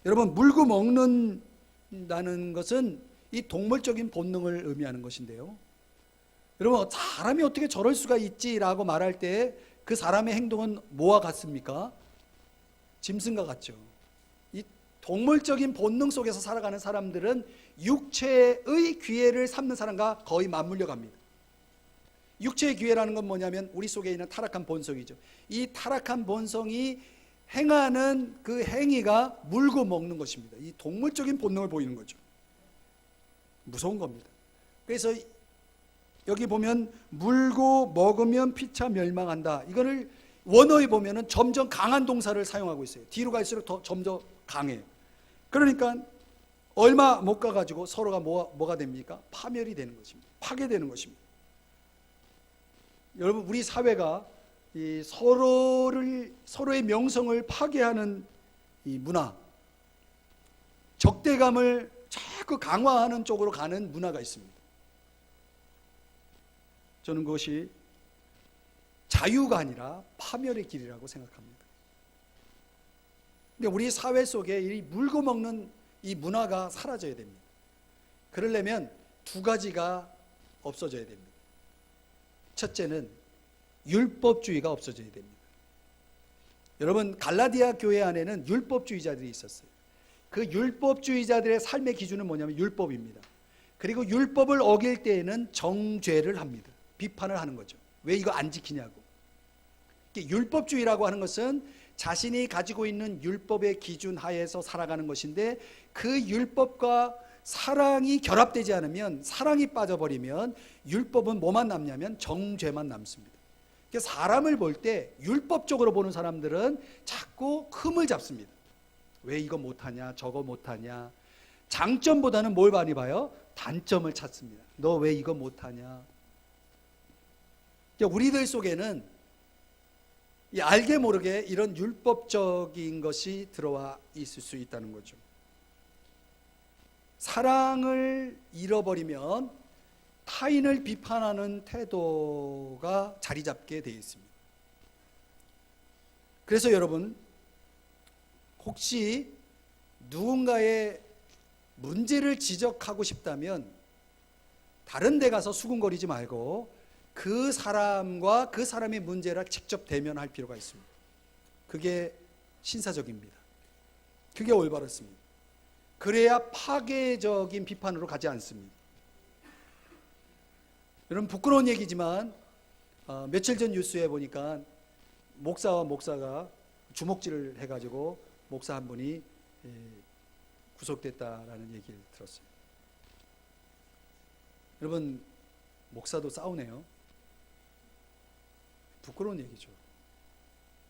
여러분, 물고 먹는다는 것은 이 동물적인 본능을 의미하는 것인데요, 여러분, 사람이 어떻게 저럴 수가 있지라고 말할 때 그 사람의 행동은 뭐와 같습니까? 짐승과 같죠. 이 동물적인 본능 속에서 살아가는 사람들은 육체의 기회를 삼는 사람과 거의 맞물려 갑니다. 육체의 기회라는 건 뭐냐면 우리 속에 있는 타락한 본성이죠. 이 타락한 본성이 행하는 그 행위가 물고 먹는 것입니다. 이 동물적인 본능을 보이는 거죠. 무서운 겁니다. 그래서 여기 보면 물고 먹으면 피차 멸망한다. 이거를 원어에 보면은 점점 강한 동사를 사용하고 있어요. 뒤로 갈수록 더 점점 강해요. 그러니까 얼마 못 가가지고 서로가 뭐가 됩니까? 파멸이 되는 것입니다. 파괴되는 것입니다. 여러분, 우리 사회가 이 서로의 명성을 파괴하는 이 문화, 적대감을 자꾸 강화하는 쪽으로 가는 문화가 있습니다. 저는 그것이 자유가 아니라 파멸의 길이라고 생각합니다. 근데 우리 사회 속에 이 물고 먹는 이 문화가 사라져야 됩니다. 그러려면 두 가지가 없어져야 됩니다. 첫째는 율법주의가 없어져야 됩니다. 여러분, 갈라디아 교회 안에는 율법주의자들이 있었어요. 그 율법주의자들의 삶의 기준은 뭐냐면 율법입니다. 그리고 율법을 어길 때에는 정죄를 합니다. 비판을 하는 거죠. 왜 이거 안 지키냐고. 율법주의라고 하는 것은 자신이 가지고 있는 율법의 기준 하에서 살아가는 것인데, 그 율법과 사랑이 결합되지 않으면, 사랑이 빠져버리면 율법은 뭐만 남냐면 정죄만 남습니다. 사람을 볼 때 율법적으로 보는 사람들은 자꾸 흠을 잡습니다. 왜 이거 못하냐, 저거 못하냐. 장점보다는 뭘 많이 봐요? 단점을 찾습니다. 너 왜 이거 못하냐. 우리들 속에는 알게 모르게 이런 율법적인 것이 들어와 있을 수 있다는 거죠. 사랑을 잃어버리면 타인을 비판하는 태도가 자리 잡게 되어 있습니다. 그래서 여러분, 혹시 누군가의 문제를 지적하고 싶다면 다른 데 가서 수군거리지 말고 그 사람과 그 사람의 문제를 직접 대면할 필요가 있습니다. 그게 신사적입니다. 그게 올바르습니다. 그래야 파괴적인 비판으로 가지 않습니다. 여러분, 부끄러운 얘기지만 며칠 전 뉴스에 보니까 목사와 목사가 주먹질을 해가지고 목사 한 분이 구속됐다라는 얘기를 들었어요. 여러분, 목사도 싸우네요. 부끄러운 얘기죠.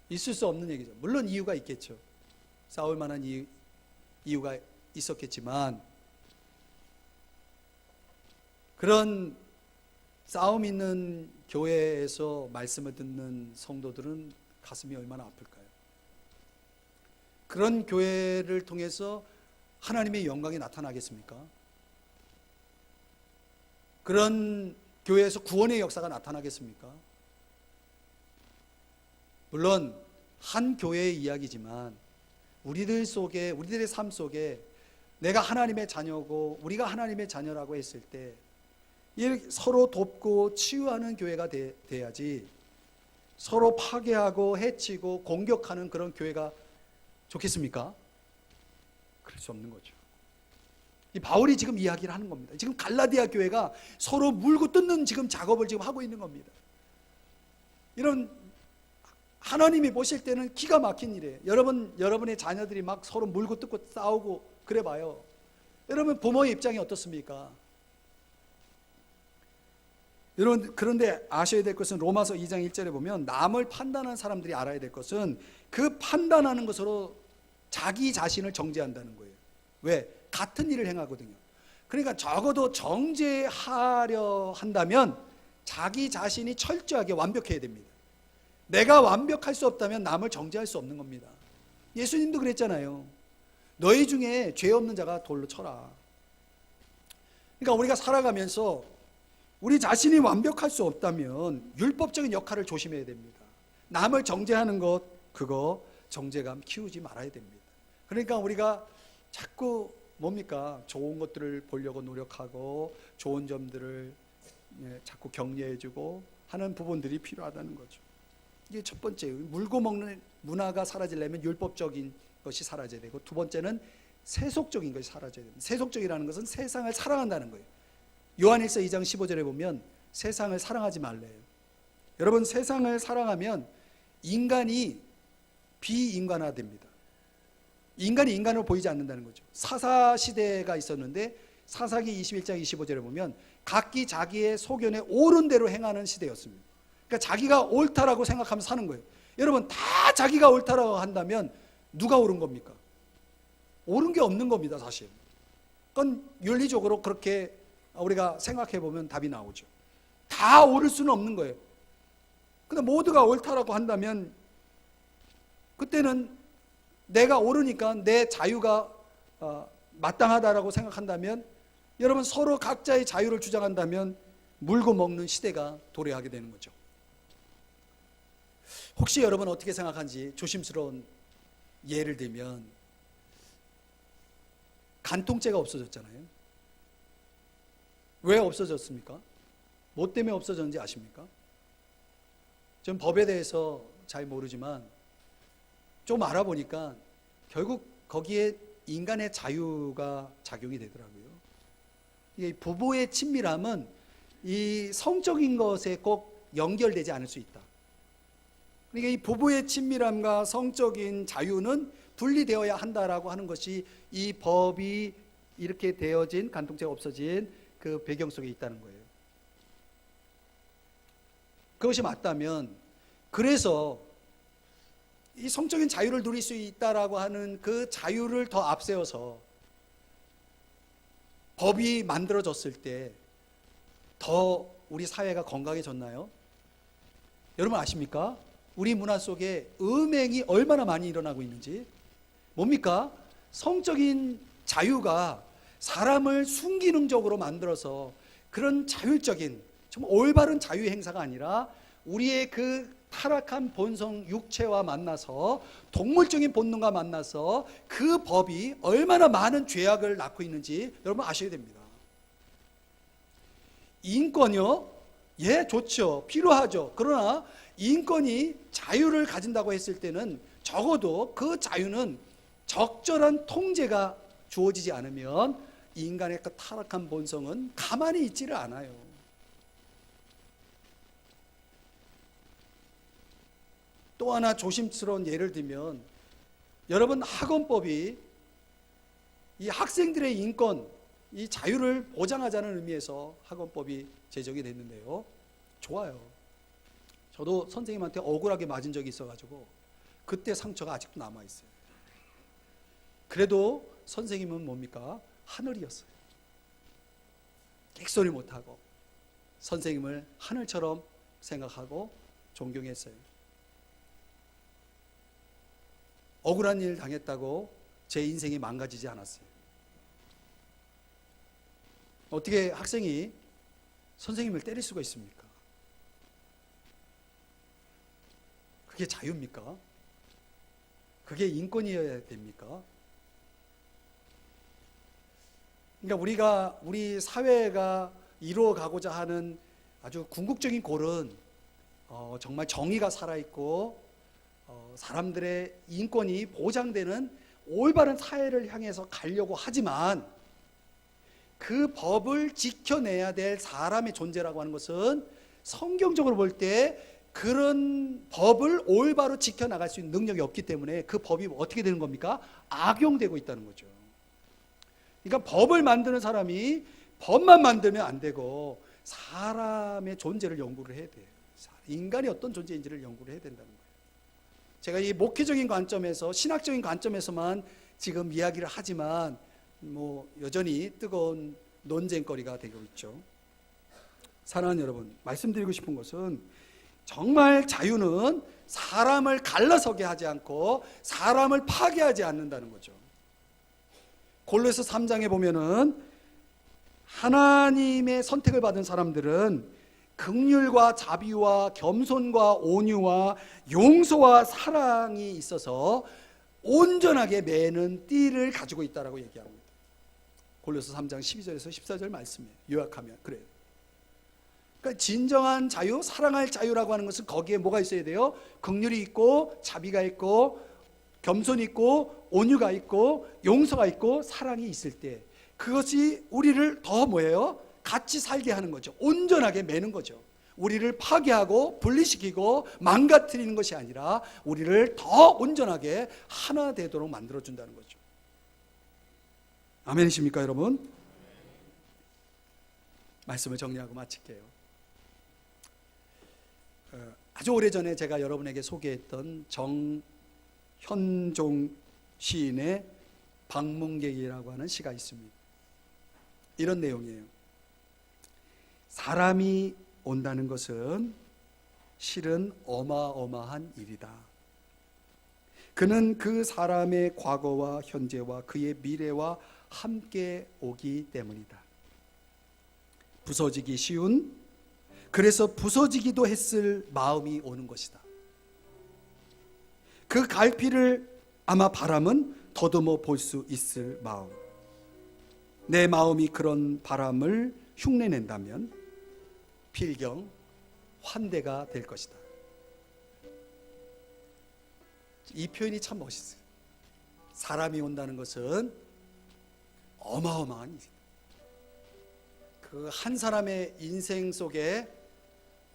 있을 수 없는 얘기죠. 물론 이유가 있겠죠. 싸울 만한 이유가 있었겠지만, 그런 싸움 있는 교회에서 말씀을 듣는 성도들은 가슴이 얼마나 아플까요? 그런 교회를 통해서 하나님의 영광이 나타나겠습니까? 그런 교회에서 구원의 역사가 나타나겠습니까? 물론 한 교회의 이야기지만 우리들의 삶 속에 내가 하나님의 자녀고 우리가 하나님의 자녀라고 했을 때 서로 돕고 치유하는 교회가 돼야지, 서로 파괴하고 해치고 공격하는 그런 교회가 좋겠습니까? 그럴 수 없는 거죠. 이 바울이 지금 이야기를 하는 겁니다. 지금 갈라디아 교회가 서로 물고 뜯는 지금 작업을 지금 하고 있는 겁니다. 이런 하나님이 보실 때는 기가 막힌 일이에요. 여러분의 자녀들이 막 서로 물고 뜯고 싸우고 그래 봐요. 여러분, 부모의 입장이 어떻습니까? 여러분, 그런데 아셔야 될 것은 로마서 2장 1절에 보면 남을 판단하는 사람들이 알아야 될 것은 그 판단하는 것으로 자기 자신을 정죄한다는 거예요. 왜? 같은 일을 행하거든요. 그러니까 적어도 정죄하려 한다면 자기 자신이 철저하게 완벽해야 됩니다. 내가 완벽할 수 없다면 남을 정죄할 수 없는 겁니다. 예수님도 그랬잖아요. 너희 중에 죄 없는 자가 돌로 쳐라. 그러니까 우리가 살아가면서 우리 자신이 완벽할 수 없다면 율법적인 역할을 조심해야 됩니다. 남을 정죄하는 것, 그거 정죄감 키우지 말아야 됩니다. 그러니까 우리가 자꾸 뭡니까? 좋은 것들을 보려고 노력하고 좋은 점들을 자꾸 격려해주고 하는 부분들이 필요하다는 거죠. 이게 첫 번째, 물고 먹는 문화가 사라지려면 율법적인 것이 사라져야 되고, 두 번째는 세속적인 것이 사라져야 됩니다. 세속적이라는 것은 세상을 사랑한다는 거예요. 요한일서 2장 15절에 보면 세상을 사랑하지 말래요. 여러분, 세상을 사랑하면 인간이 비인간화됩니다. 인간이 인간으로 보이지 않는다는 거죠. 사사시대가 있었는데 사사기 21장 25절에 보면 각기 자기의 소견에 옳은 대로 행하는 시대였습니다. 그러니까 자기가 옳다라고 생각하면서 사는 거예요. 여러분, 다 자기가 옳다라고 한다면 누가 옳은 겁니까? 옳은 게 없는 겁니다, 사실. 그건 윤리적으로 그렇게 우리가 생각해 보면 답이 나오죠. 다 옳을 수는 없는 거예요. 근데 모두가 옳다라고 한다면 그때는 내가 옳으니까 내 자유가 마땅하다라고 생각한다면, 여러분, 서로 각자의 자유를 주장한다면 물고 먹는 시대가 도래하게 되는 거죠. 혹시 여러분 어떻게 생각하는지 조심스러운 예를 들면, 간통죄가 없어졌잖아요. 왜 없어졌습니까? 뭐 때문에 없어졌는지 아십니까? 전 법에 대해서 잘 모르지만 좀 알아보니까 결국 거기에 인간의 자유가 작용이 되더라고요. 이 부부의 친밀함은 이 성적인 것에 꼭 연결되지 않을 수 있다. 그러니까 이 부부의 친밀함과 성적인 자유는 분리되어야 한다라고 하는 것이 이 법이 이렇게 되어진, 간통죄가 없어진 그 배경 속에 있다는 거예요. 그것이 맞다면, 그래서 이 성적인 자유를 누릴 수 있다라고 하는 그 자유를 더 앞세워서 법이 만들어졌을 때 더 우리 사회가 건강해졌나요? 여러분 아십니까? 우리 문화 속에 음행이 얼마나 많이 일어나고 있는지. 뭡니까? 성적인 자유가 사람을 순기능적으로 만들어서 그런 자율적인, 정말 올바른 자유 행사가 아니라 우리의 그 타락한 본성 육체와 만나서, 동물적인 본능과 만나서 그 법이 얼마나 많은 죄악을 낳고 있는지 여러분 아셔야 됩니다. 인권이요? 예, 좋죠. 필요하죠. 그러나 인권이 자유를 가진다고 했을 때는 적어도 그 자유는 적절한 통제가 주어지지 않으면 인간의 그 타락한 본성은 가만히 있지를 않아요. 또 하나 조심스러운 예를 들면, 여러분, 학원법이 이 학생들의 인권, 이 자유를 보장하자는 의미에서 학원법이 제정이 됐는데요. 좋아요. 저도 선생님한테 억울하게 맞은 적이 있어가지고 그때 상처가 아직도 남아있어요. 그래도 선생님은 뭡니까? 하늘이었어요. 객소리 못하고 선생님을 하늘처럼 생각하고 존경했어요. 억울한 일 당했다고 제 인생이 망가지지 않았어요. 어떻게 학생이 선생님을 때릴 수가 있습니까? 그게 자유입니까? 그게 인권이어야 됩니까? 그러니까 우리 사회가 이루어가고자 하는 아주 궁극적인 골은 정말 정의가 살아있고 사람들의 인권이 보장되는 올바른 사회를 향해서 가려고 하지만, 그 법을 지켜내야 될 사람의 존재라고 하는 것은 성경적으로 볼 때 그런 법을 올바로 지켜나갈 수 있는 능력이 없기 때문에 그 법이 어떻게 되는 겁니까? 악용되고 있다는 거죠. 그러니까 법을 만드는 사람이 법만 만들면 안 되고 사람의 존재를 연구를 해야 돼요. 인간이 어떤 존재인지를 연구를 해야 된다는 거예요. 제가 이 목회적인 관점에서, 신학적인 관점에서만 지금 이야기를 하지만 여전히 뜨거운 논쟁거리가 되고 있죠. 사랑하는 여러분, 말씀드리고 싶은 것은 정말 자유는 사람을 갈라서게 하지 않고 사람을 파괴하지 않는다는 거죠. 골로새 3장에 보면은 하나님의 선택을 받은 사람들은 긍휼과 자비와 겸손과 온유와 용서와 사랑이 있어서 온전하게 매는 띠를 가지고 있다라고 얘기합니다. 골로새 3장 12절에서 14절 말씀이에요. 요약하면 그래요. 그러니까 진정한 자유, 사랑할 자유라고 하는 것은 거기에 뭐가 있어야 돼요? 긍휼이 있고 자비가 있고 겸손이 있고 온유가 있고 용서가 있고 사랑이 있을 때, 그것이 우리를 더 뭐예요? 같이 살게 하는 거죠. 온전하게 매는 거죠. 우리를 파괴하고 분리시키고 망가뜨리는 것이 아니라 우리를 더 온전하게 하나 되도록 만들어준다는 거죠. 아멘이십니까 여러분? 말씀을 정리하고 마칠게요. 아주 오래전에 제가 여러분에게 소개했던 정현종 시인의 방문객이라고 하는 시가 있습니다. 이런 내용이에요. 사람이 온다는 것은 실은 어마어마한 일이다. 그는 그 사람의 과거와 현재와 그의 미래와 함께 오기 때문이다. 부서지기 쉬운, 그래서 부서지기도 했을 마음이 오는 것이다. 그 갈피를 아마 바람은 더듬어 볼 수 있을 마음. 내 마음이 그런 바람을 흉내낸다면 필경 환대가 될 것이다. 이 표현이 참 멋있어요. 사람이 온다는 것은 어마어마한 일이다. 그 한 사람의 인생 속에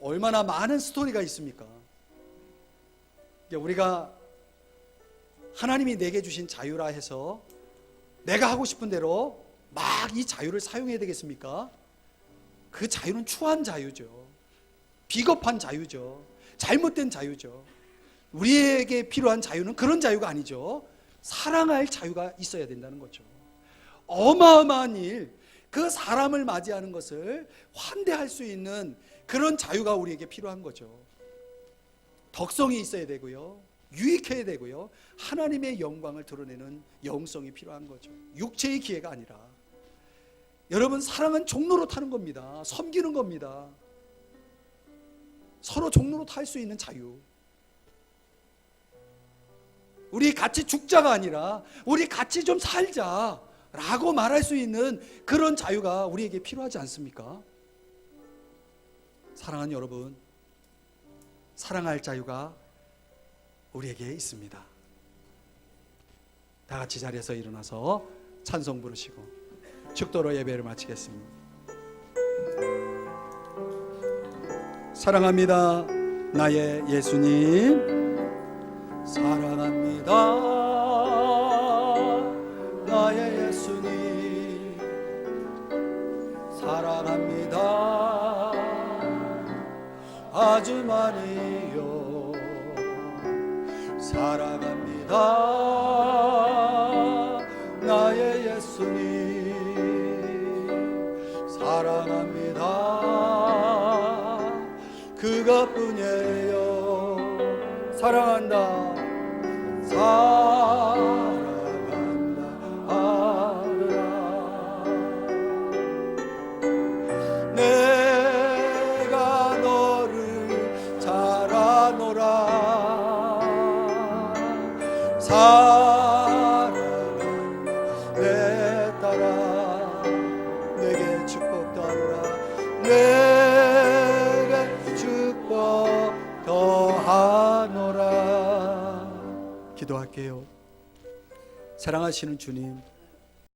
얼마나 많은 스토리가 있습니까? 우리가 하나님이 내게 주신 자유라 해서 내가 하고 싶은 대로 막 이 자유를 사용해야 되겠습니까? 그 자유는 추한 자유죠. 비겁한 자유죠. 잘못된 자유죠. 우리에게 필요한 자유는 그런 자유가 아니죠. 사랑할 자유가 있어야 된다는 거죠. 어마어마한 일, 그 사람을 맞이하는 것을 환대할 수 있는 그런 자유가 우리에게 필요한 거죠. 덕성이 있어야 되고요, 유익해야 되고요, 하나님의 영광을 드러내는 영성이 필요한 거죠. 육체의 기회가 아니라. 여러분, 사랑은 종로로 타는 겁니다. 섬기는 겁니다. 서로 종로로 탈 수 있는 자유. 우리 같이 죽자가 아니라 우리 같이 좀 살자라고 말할 수 있는 그런 자유가 우리에게 필요하지 않습니까? 사랑하는 여러분, 사랑할 자유가 우리에게 있습니다. 다 같이 자리에서 일어나서 찬송 부르시고 축도로 예배를 마치겠습니다. 사랑합니다 나의 예수님, 사랑합니다 나의 예수님, 사랑합니다 아주 많이요, 사랑합니다 나의 예수님, 사랑합니다 그것뿐이에요. 사랑한다 사랑한다 하느라 내가 너를 잘 아노라 사랑한다 내 딸아 내게 축복 더하노라 내게 축복 더하노라. 기도할게요. 사랑하시는 주님,